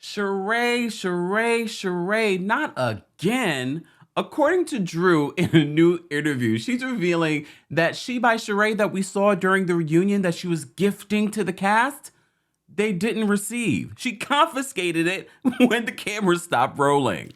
Sheree, not again. According to Drew in a new interview, she's revealing that She by Sheree that we saw during the reunion that she was gifting to the cast, they didn't receive. She confiscated it when the cameras stopped rolling.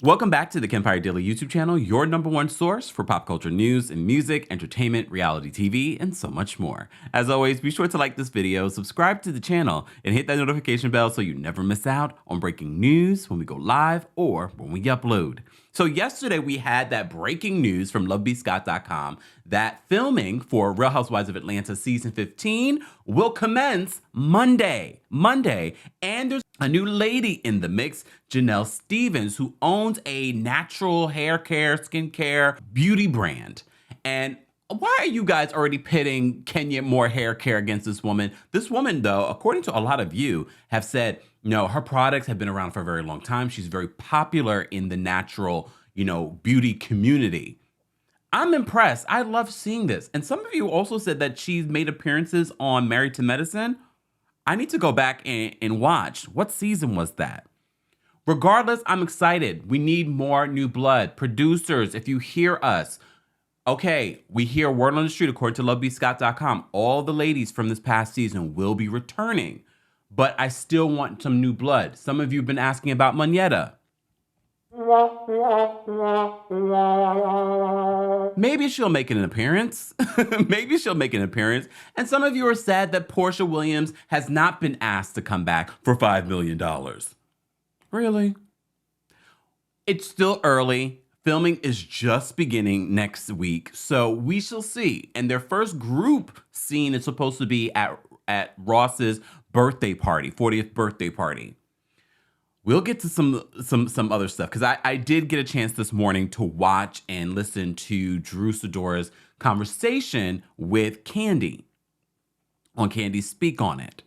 Welcome back to the Kempire Daily YouTube channel, your #1 source for pop culture news and music, entertainment, reality TV, and so much more. As always, be sure to like this video, subscribe to the channel, and hit that notification bell so you never miss out on breaking news when we go live or when we upload. So yesterday we had that breaking news from lovebscott.com that filming for Real Housewives of Atlanta season 15 will commence Monday. And there's a new lady in the mix, Janelle Stevens, who owns a natural hair care, skincare, beauty brand. And why are you guys already pitting Kenya Moore hair care against this woman? This woman, though, according to a lot of you, have said, no, her products have been around for a very long time. She's very popular in the natural, beauty community. I'm impressed. I love seeing this. And some of you also said that she's made appearances on Married to Medicine. I need to go back and watch. What season was that? Regardless, I'm excited. We need more new blood. Producers, if you hear us, okay, we hear word on the street, according to lovebscott.com, all the ladies from this past season will be returning. But I still want some new blood. Some of you have been asking about Moneta. Maybe she'll make an appearance. And some of you are sad that Portia Williams has not been asked to come back for $5 million. Really? It's still early. Filming is just beginning next week, so we shall see. And their first group scene is supposed to be at Ross's birthday party, 40th birthday party. We'll get to some other stuff, because I did get a chance this morning to watch and listen to Drew Sidora's conversation with Kandi on Candy's Speak On It.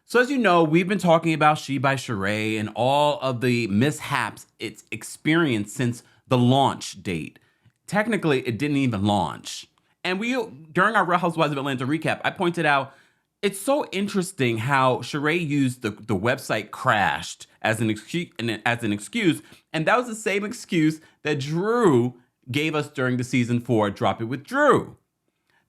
So as you know, we've been talking about She by Sheree and all of the mishaps it's experienced since the launch date. Technically, it didn't even launch. And during our Real Housewives of Atlanta recap, I pointed out it's so interesting how Sheree used the website crashed as an excuse, and that was the same excuse that Drew gave us during the season 4 Drop It with Drew.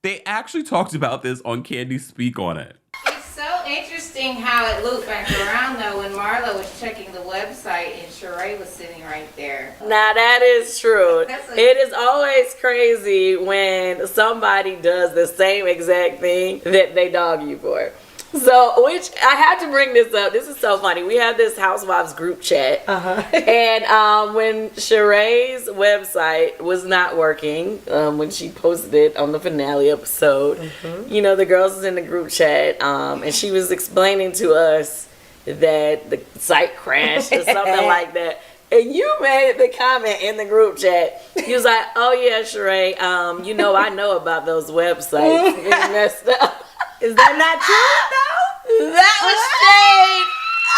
They actually talked about this on Candy's Speak On It. It's so interesting how it looped back around though when Marlo was checking the website and Sheree was sitting right there. Now that is true. It is always crazy when somebody does the same exact thing that they dog you for. So, which I had to bring this up. This is so funny. We have this Housewives group chat. And when Sheree's website was not working, when she posted it on the finale episode, the girls was in the group chat, and she was explaining to us that the site crashed or something like that. And you made the comment in the group chat. You was like, oh yeah, Sheree, I know about those websites getting messed up. Is that not true though? That was shade.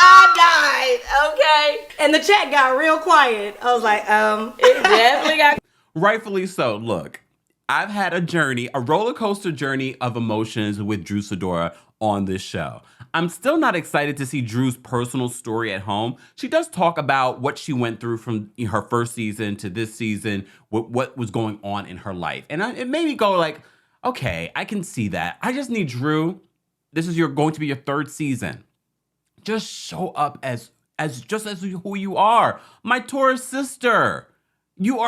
I died. Okay. And the chat got real quiet. I was like, It definitely got. Rightfully so. Look, I've had a roller coaster journey of emotions with Drew Sidora on this show. I'm still not excited to see Drew's personal story at home. She does talk about what she went through from her first season to this season, what was going on in her life. And it made me go like, okay, I can see that. I just need Drew. This is going to be your 3rd season. Just show up as who you are. My Taurus sister. You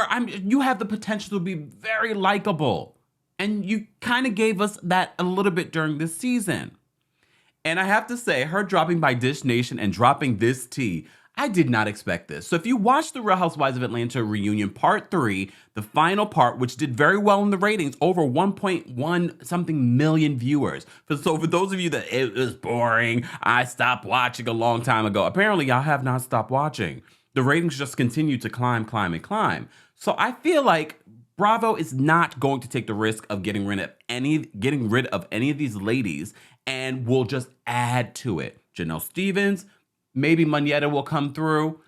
have the potential to be very likable. And you kind of gave us that a little bit during this season. And I have to say, her dropping by Dish Nation and dropping this tea, I did not expect this. So if you watch the Real Housewives of Atlanta reunion part 3, the final part, which did very well in the ratings, over 1.1 something million viewers. So for those of you that it was boring, I stopped watching a long time ago. Apparently y'all have not stopped watching. The ratings just continue to climb. So I feel like Bravo is not going to take the risk of getting rid of any of these ladies, and will just add to it. Janelle Stevens, maybe Moneta will come through.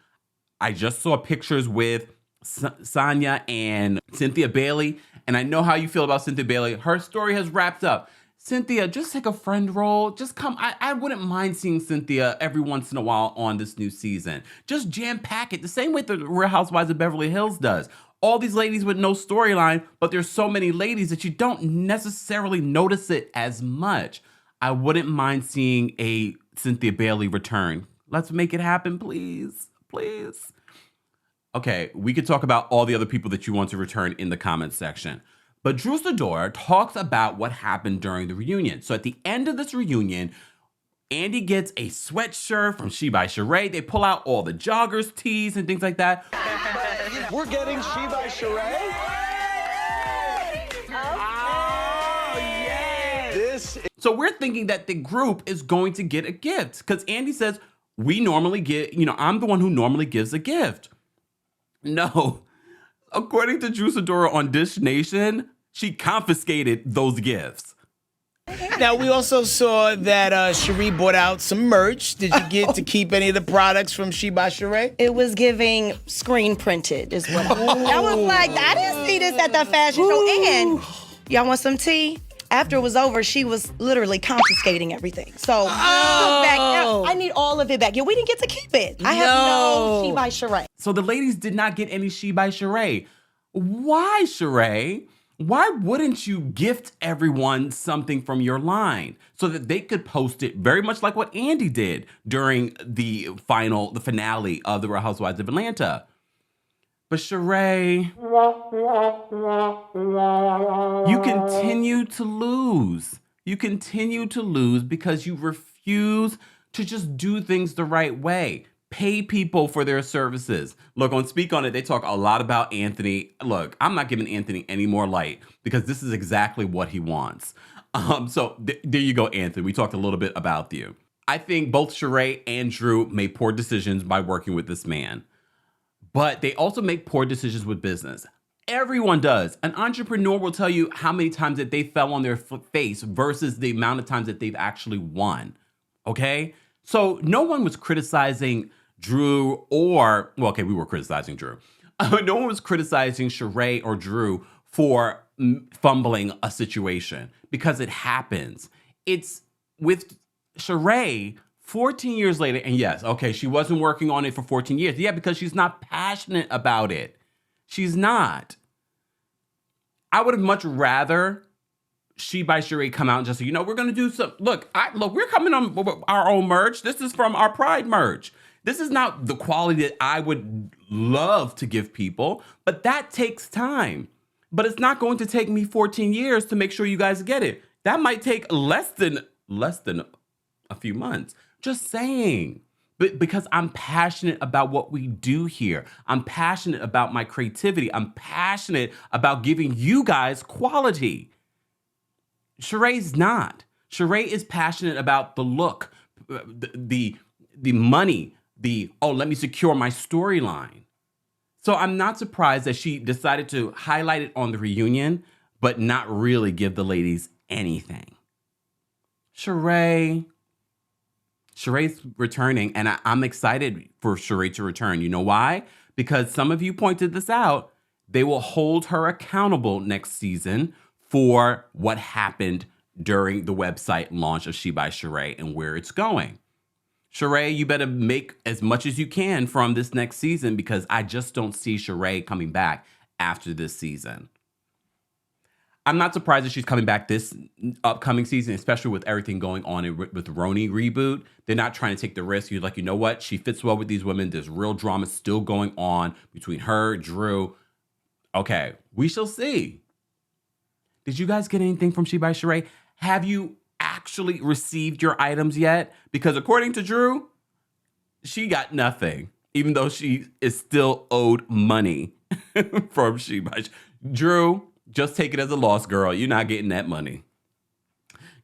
I just saw pictures with Sanya and Cynthia Bailey, and I know how you feel about Cynthia Bailey. Her story has wrapped up. Cynthia, just take a friend role. Just come. I wouldn't mind seeing Cynthia every once in a while on this new season. Just jam pack it the same way the Real Housewives of Beverly Hills does. All these ladies with no storyline, but there's so many ladies that you don't necessarily notice it as much. I wouldn't mind seeing a Cynthia Bailey return. Let's make it happen, please. Please. Okay, we could talk about all the other people that you want to return in the comments section. But Drew Sidora talks about what happened during the reunion. So at the end of this reunion, Andy gets a sweatshirt from She by Sheree. They pull out all the joggers tees and things like that. We're getting She by Sheree? Oh, yes! So we're thinking that the group is going to get a gift because Andy says, we normally get, I'm the one who normally gives a gift. No. According to Drew Sidora on Dish Nation, she confiscated those gifts. Now, we also saw that Sheree bought out some merch. Did you get to keep any of the products from She by Sheree? It was giving screen printed is what I was like, I didn't see this at the fashion show. And y'all want some tea? After it was over, she was literally confiscating everything. So I need all of it back. Yeah, we didn't get to keep it. I have no She by Sheree. So the ladies did not get any She by Sheree. Why, Sheree? Why wouldn't you gift everyone something from your line so that they could post it very much like what Andy did during the finale of The Real Housewives of Atlanta? But Sheree, you continue to lose. You continue to lose because you refuse to just do things the right way. Pay people for their services. Look, on Speak On It, they talk a lot about Anthony. Look, I'm not giving Anthony any more light because this is exactly what he wants. So there you go, Anthony. We talked a little bit about you. I think both Sheree and Drew made poor decisions by working with this man. But they also make poor decisions with business. Everyone does. An entrepreneur will tell you how many times that they fell on their face versus the amount of times that they've actually won. Okay? So no one was criticizing Drew we were criticizing Drew. No one was criticizing Sheree or Drew for fumbling a situation because it happens. It's with Sheree 14 years later, and yes, okay, she wasn't working on it for 14 years. Yeah, because she's not passionate about it. She's not. I would have much rather She by Sheree come out and just say, we're going to do some, look, we're coming on our own merch. This is from our Pride merch. This is not the quality that I would love to give people, but that takes time. But it's not going to take me 14 years to make sure you guys get it. That might take less than a few months. Just saying. But because I'm passionate about what we do here. I'm passionate about my creativity. I'm passionate about giving you guys quality. Sheree's not. Sheree is passionate about the look, the money, let me secure my storyline. So I'm not surprised that she decided to highlight it on the reunion, but not really give the ladies anything. Sheree's returning, and I'm excited for Sheree to return. You know why? Because some of you pointed this out. They will hold her accountable next season for what happened during the website launch of She by Sheree and where it's going. Sheree, you better make as much as you can from this next season because I just don't see Sheree coming back after this season. I'm not surprised that she's coming back this upcoming season, especially with everything going on with the RHOA reboot. They're not trying to take the risk. You're like, you know what? She fits well with these women. There's real drama still going on between her, Drew. Okay, we shall see. Did you guys get anything from She by Sheree? Have you actually received your items yet? Because according to Drew, she got nothing, even though she is still owed money from She by Sheree. Drew, just take it as a loss, girl. You're not getting that money.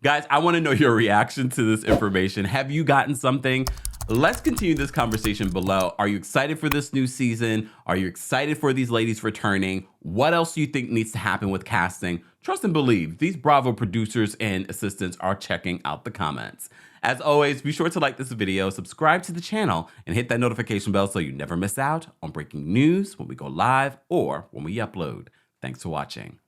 Guys, I want to know your reaction to this information. Have you gotten something? Let's continue this conversation below. Are you excited for this new season? Are you excited for these ladies returning? What else do you think needs to happen with casting? Trust and believe, these Bravo producers and assistants are checking out the comments. As always, be sure to like this video, subscribe to the channel, and hit that notification bell so you never miss out on breaking news when we go live or when we upload. Thanks for watching.